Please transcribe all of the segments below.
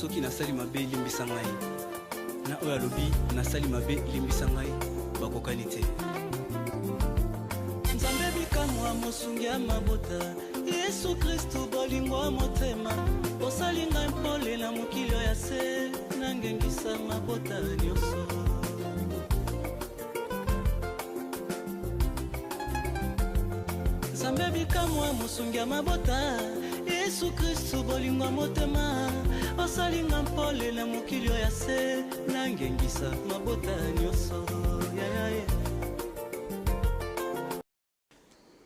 soki nasali mabe limbisa ngai na oyo alobi nasali mabe limbisa ngai bakokani te. Nzambe bikamwa mosungi ya mabota Yesu Kristu bolingo motema osali ngai mpole na mokili ya se nangengisa mabota nyonso. Nzambe bikamwa mosungi ya mabota Yesu Kristu bolingo motema osali ngai mpole na mokili ya se nangengisa mabota nyonso.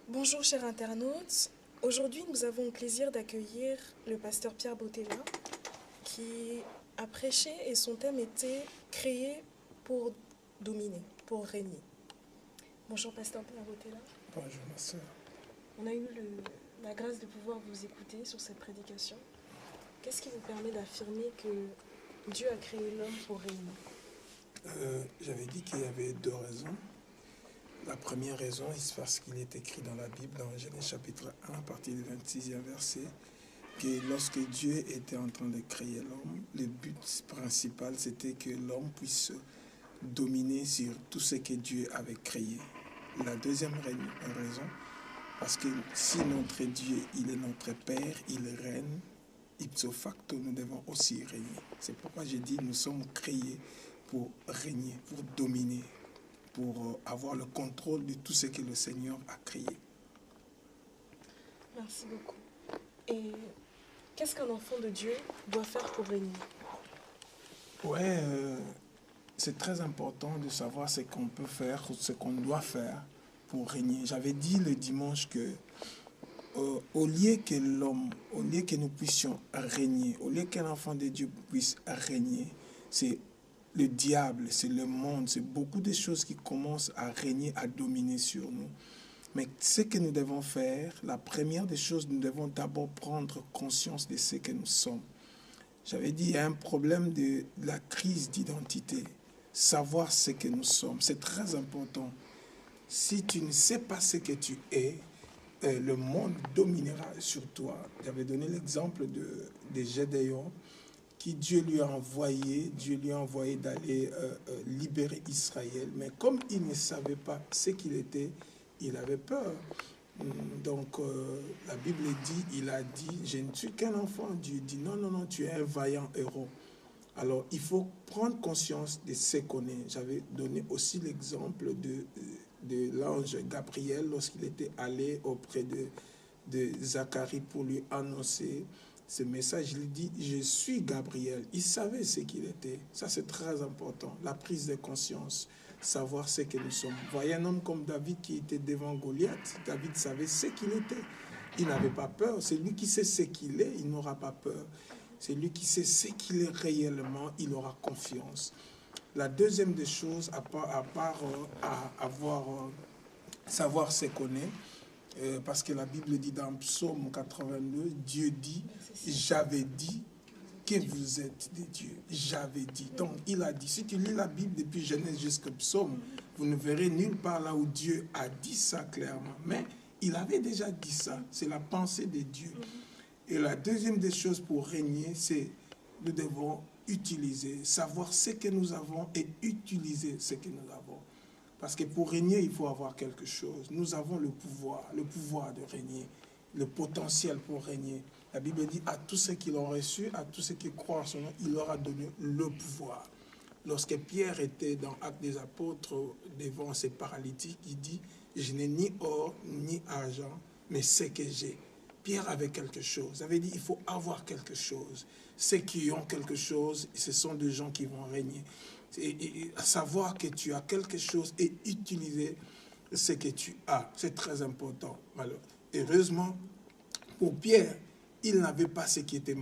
Bonjour chers internautes, aujourd'hui nous avons le plaisir d'accueillir le pasteur Pierre Botella qui a prêché et son thème était « Créer pour dominer, pour régner ». Bonjour pasteur Pierre Botella. Bonjour ma soeur. On a eu la grâce de pouvoir vous écouter sur cette prédication. Qu'est-ce qui vous permet d'affirmer que Dieu a créé l'homme pour régner? J'avais dit qu'il y avait deux raisons. La première raison, c'est parce qu'il est écrit dans la Bible, dans Genèse chapitre 1, à partir du 26e verset, que lorsque Dieu était en train de créer l'homme, le but principal, c'était que l'homme puisse dominer sur tout ce que Dieu avait créé. La deuxième raison, parce que si notre Dieu, il est notre Père, il règne, ipso facto, nous devons aussi régner. C'est pourquoi j'ai dit, nous sommes créés pour régner, pour dominer, pour avoir le contrôle de tout ce que le Seigneur a créé. Merci beaucoup. Et qu'est-ce qu'un enfant de Dieu doit faire pour régner? Ouais, c'est très important de savoir ce qu'on peut faire, ce qu'on doit faire pour régner. J'avais dit le dimanche que au lieu que l'homme, au lieu que nous puissions régner, au lieu qu'un enfant de Dieu puisse régner, c'est le diable, c'est le monde, c'est beaucoup de choses qui commencent à régner, à dominer sur nous. Mais ce que nous devons faire, la première des choses, nous devons d'abord prendre conscience de ce que nous sommes. J'avais dit, il y a un problème de la crise d'identité. Savoir ce que nous sommes, c'est très important. Si tu ne sais pas ce que tu es, le monde dominera sur toi. J'avais donné l'exemple de Gédéon, qui Dieu lui a envoyé d'aller libérer Israël. Mais comme il ne savait pas ce qu'il était, il avait peur. Donc la Bible dit, il a dit, je ne suis qu'un enfant. Dieu dit, non, non, non, tu es un vaillant héros. Alors il faut prendre conscience de ce qu'on est. J'avais donné aussi l'exemple de l'ange Gabriel lorsqu'il était allé auprès de Zacharie pour lui annoncer ce message. Il dit, je suis Gabriel. Il savait ce qu'il était. Ça, c'est très important. La prise de conscience, savoir ce que nous sommes. Voyez un homme comme David qui était devant Goliath. David savait ce qu'il était. Il n'avait pas peur. C'est lui qui sait ce qu'il est, il n'aura pas peur. C'est lui qui sait ce qu'il est réellement, il aura confiance. La deuxième des choses, à part savoir ce qu'on est, parce que la Bible dit dans Psaume 82, Dieu dit, j'avais dit que vous êtes des dieux. J'avais dit. Donc, il a dit, si tu lis la Bible depuis Genèse jusqu'au Psaume, vous ne verrez nulle part là où Dieu a dit ça clairement. Mais il avait déjà dit ça. C'est la pensée de Dieu. Et la deuxième des choses pour régner, c'est nous devons utiliser, savoir ce que nous avons et utiliser ce que nous avons. Parce que pour régner, il faut avoir quelque chose. Nous avons le pouvoir de régner, le potentiel pour régner. La Bible dit à tous ceux qui l'ont reçu, à tous ceux qui croient en son nom, il leur a donné le pouvoir. Lorsque Pierre était dans Actes des Apôtres devant ces paralytiques, il dit, je n'ai ni or ni argent, mais ce que j'ai. Pierre avait quelque chose. Ça veut dire qu'il faut avoir quelque chose. Ceux qui ont quelque chose, ce sont des gens qui vont régner. Et savoir que tu as quelque chose et utiliser ce que tu as, c'est très important. Alors, heureusement, pour Pierre, il n'avait pas ce qui était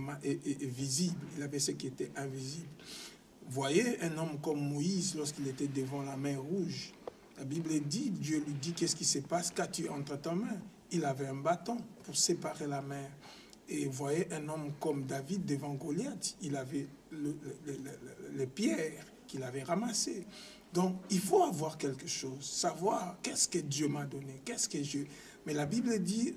visible, il avait ce qui était invisible. Voyez un homme comme Moïse, lorsqu'il était devant la mer Rouge, la Bible dit, Dieu lui dit, qu'est-ce qui se passe? Qu'as-tu entre ta main? Il avait un bâton pour séparer la mer. Et voyez un homme comme David devant Goliath, il avait les pierres qu'il avait ramassées. Donc, il faut avoir quelque chose, savoir qu'est-ce que Dieu m'a donné, qu'est-ce que je... Mais la Bible dit,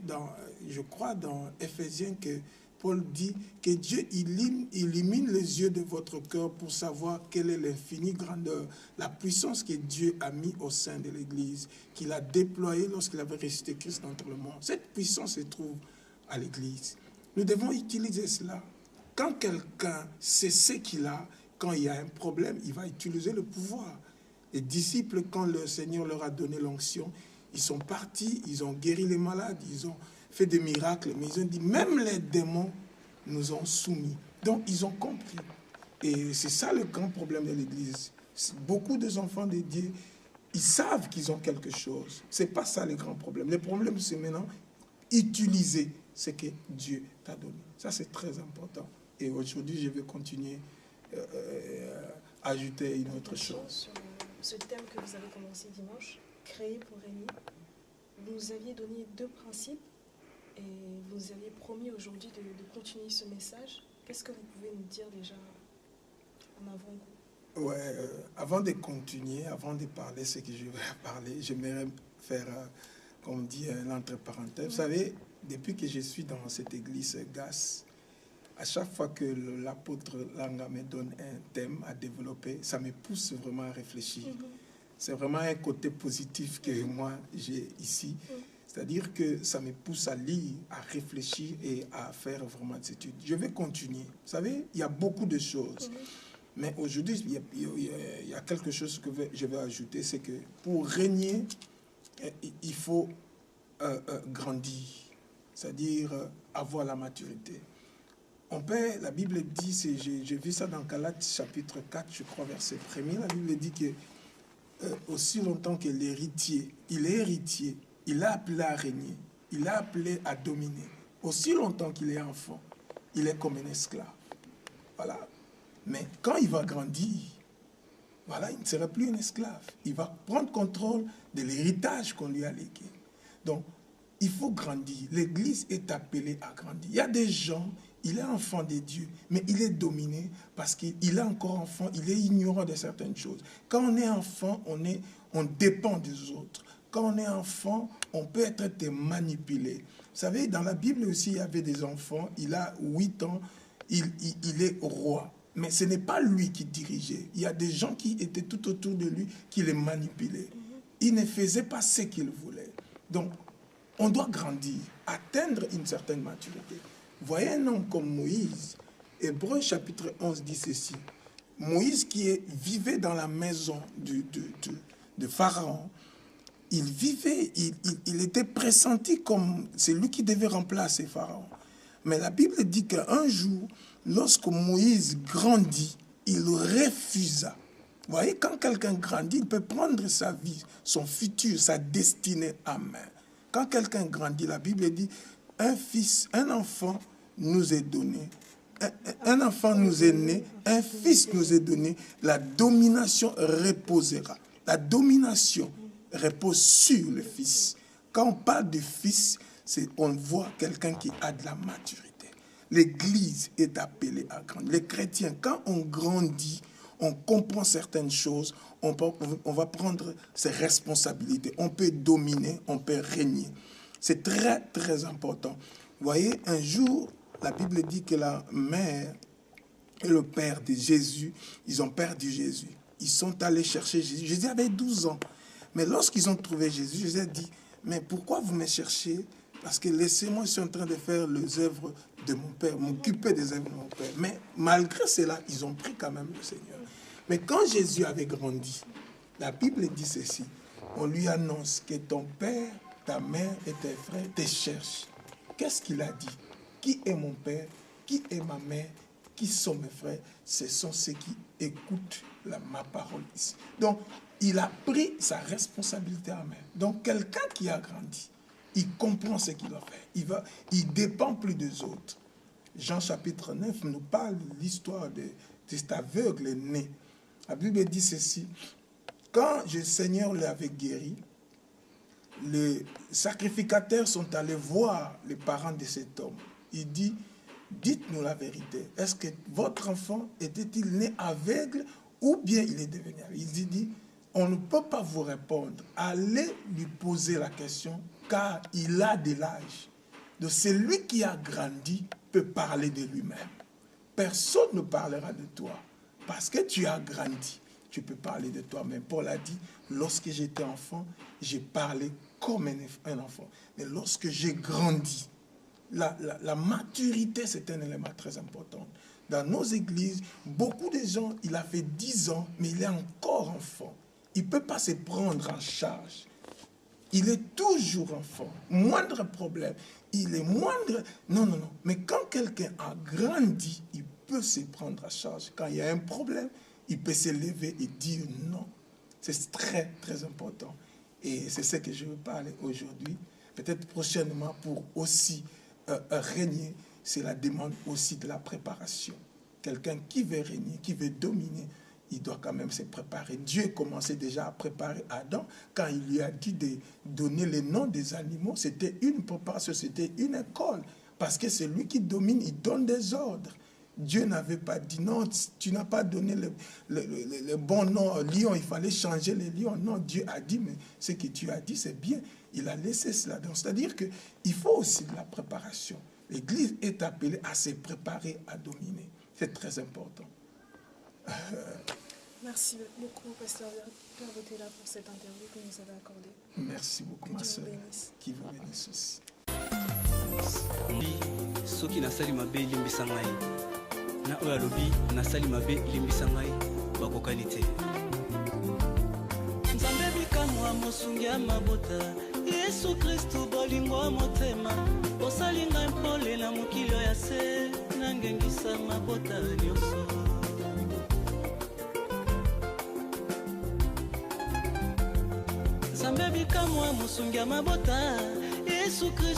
je crois dans Éphésiens, que Paul dit que Dieu illumine les yeux de votre cœur pour savoir quelle est l'infinie grandeur, la puissance que Dieu a mis au sein de l'Église, qu'il a déployée lorsqu'il avait ressuscité Christ d'entre le monde. Cette puissance se trouve à l'Église. Nous devons utiliser cela. Quand quelqu'un sait ce qu'il a, quand il y a un problème, il va utiliser le pouvoir. Les disciples, quand le Seigneur leur a donné l'onction, ils sont partis, ils ont guéri les malades, ils ont fait des miracles, mais ils ont dit, même les démons nous ont soumis. Donc, ils ont compris. Et c'est ça le grand problème de l'Église. Beaucoup des enfants de Dieu, ils savent qu'ils ont quelque chose. Ce n'est pas ça le grand problème. Le problème, c'est maintenant utiliser ce que Dieu t'a donné. Ça, c'est très important. Et aujourd'hui, je vais continuer à ajouter une autre chose. Sur ce thème que vous avez commencé dimanche, créer pour régner, vous nous aviez donné 2 principes et vous nous aviez promis aujourd'hui de continuer ce message. Qu'est-ce que vous pouvez nous dire déjà en avant-goût? Ouais, avant de continuer, avant de parler ce que je vais parler, j'aimerais faire, comme on dit, l'entre-parenthèse. Vous savez, depuis que je suis dans cette église GAS, à chaque fois que l'apôtre Langa me donne un thème à développer, ça me pousse vraiment à réfléchir. C'est vraiment un côté positif que moi j'ai ici. C'est-à-dire que ça me pousse à lire, à réfléchir et à faire vraiment des études. Je vais continuer. Vous savez, il y a beaucoup de choses. Mais aujourd'hui, il y a quelque chose que je vais ajouter, c'est que pour régner, il faut grandir. C'est-à-dire avoir la maturité. La Bible dit, j'ai vu ça dans Galates chapitre 4, je crois, verset 1er, la Bible dit que aussi longtemps que l'héritier, il est héritier, il est appelé à régner, il est appelé à dominer. Aussi longtemps qu'il est enfant, il est comme un esclave. Voilà. Mais quand il va grandir, voilà, il ne sera plus un esclave. Il va prendre contrôle de l'héritage qu'on lui a légué. Donc, il faut grandir. L'Église est appelée à grandir. Il y a des gens, il est enfant de Dieu, mais il est dominé parce qu'il est encore enfant, il est ignorant de certaines choses. Quand on est enfant, on dépend des autres. Quand on est enfant, on peut être manipulé. Vous savez, dans la Bible aussi, il y avait des enfants, il a 8 ans, il est roi. Mais ce n'est pas lui qui dirigeait. Il y a des gens qui étaient tout autour de lui, qui les manipulaient. Il ne faisait pas ce qu'il voulait. Donc, on doit grandir, atteindre une certaine maturité. Voyez un homme comme Moïse. Hébreux chapitre 11 dit ceci. Moïse qui vivait dans la maison de Pharaon, il vivait, il était pressenti comme celui qui devait remplacer Pharaon. Mais la Bible dit qu'un jour, lorsque Moïse grandit, il refusa. Vous voyez, quand quelqu'un grandit, il peut prendre sa vie, son futur, sa destinée en main. Quand quelqu'un grandit, la Bible dit, un enfant nous est donné. Un enfant nous est né, un fils nous est donné. La domination reposera. La domination repose sur le fils. Quand on parle de fils, on voit quelqu'un qui a de la maturité. L'Église est appelée à grandir. Les chrétiens, quand on grandit, on comprend certaines choses, on va prendre ses responsabilités. On peut dominer, on peut régner. C'est très, très important. Vous voyez, un jour, la Bible dit que la mère et le père de Jésus, ils ont perdu Jésus. Ils sont allés chercher Jésus. Jésus avait 12 ans. Mais lorsqu'ils ont trouvé Jésus, Jésus a dit, mais pourquoi vous me cherchez? Parce que laissez-moi, je suis en train de faire les œuvres de mon Père, m'occuper des œuvres de mon Père. Mais malgré cela, ils ont pris quand même le Seigneur. Mais quand Jésus avait grandi, la Bible dit ceci. On lui annonce que ton père, ta mère et tes frères te cherchent. Qu'est-ce qu'il a dit? Qui est mon père? Qui est ma mère? Qui sont mes frères? Ce sont ceux qui écoutent ma parole ici. Donc, il a pris sa responsabilité en main. Donc, quelqu'un qui a grandi, il comprend ce qu'il doit faire. Il dépend plus des autres. Jean chapitre 9 nous parle de l'histoire de cet aveugle né. La Bible dit ceci. Quand le Seigneur l'avait guéri, les sacrificateurs sont allés voir les parents de cet homme. Il dit, dites-nous la vérité. Est-ce que votre enfant était-il né aveugle ou bien il est devenu aveugle? Il dit, on ne peut pas vous répondre. Allez lui poser la question car il a de l'âge. Donc celui qui a grandi peut parler de lui-même. Personne ne parlera de toi. Parce que tu as grandi, tu peux parler de toi-même. Paul a dit, lorsque j'étais enfant, j'ai parlé comme un enfant. Mais lorsque j'ai grandi, la maturité, c'est un élément très important. Dans nos églises, beaucoup de gens, il a fait 10 ans, mais il est encore enfant. Il ne peut pas se prendre en charge. Il est toujours enfant. Moindre problème, il est moindre... Non. Mais quand quelqu'un a grandi, il peut se prendre en charge. Quand il y a un problème, il peut se lever et dire non. C'est très, très important. Et c'est ce que je veux parler aujourd'hui. Peut-être prochainement pour aussi régner, c'est la demande aussi de la préparation. Quelqu'un qui veut régner, qui veut dominer, il doit quand même se préparer. Dieu commençait déjà à préparer Adam quand il lui a dit de donner les noms des animaux. C'était une préparation, c'était une école. Parce que c'est lui qui domine, il donne des ordres. Dieu n'avait pas dit non, tu n'as pas donné le bon nom lion, il fallait changer les lions. Non, Dieu a dit, mais ce que tu as dit, c'est bien. Il a laissé cela. Donc, c'est-à-dire qu'il faut aussi de la préparation. L'Église est appelée à se préparer à dominer. C'est très important. Merci beaucoup, Pasteur Pierre Botella, pour cette interview que vous avez accordée. Merci beaucoup, ma soeur. Qui vous bénisse aussi. Soki nasali mabe limbisa ngai na oyo alobi nasali mabe limbisa ngai bakokani te. Nzambe bikamwa mosungi ya mabota Yesu Kristu bolingo motema osali ngai mpole na mokili ya se nangengisa mabota nyonso. Nzambe bikamwa mosungi ya mabota Yesu Kristu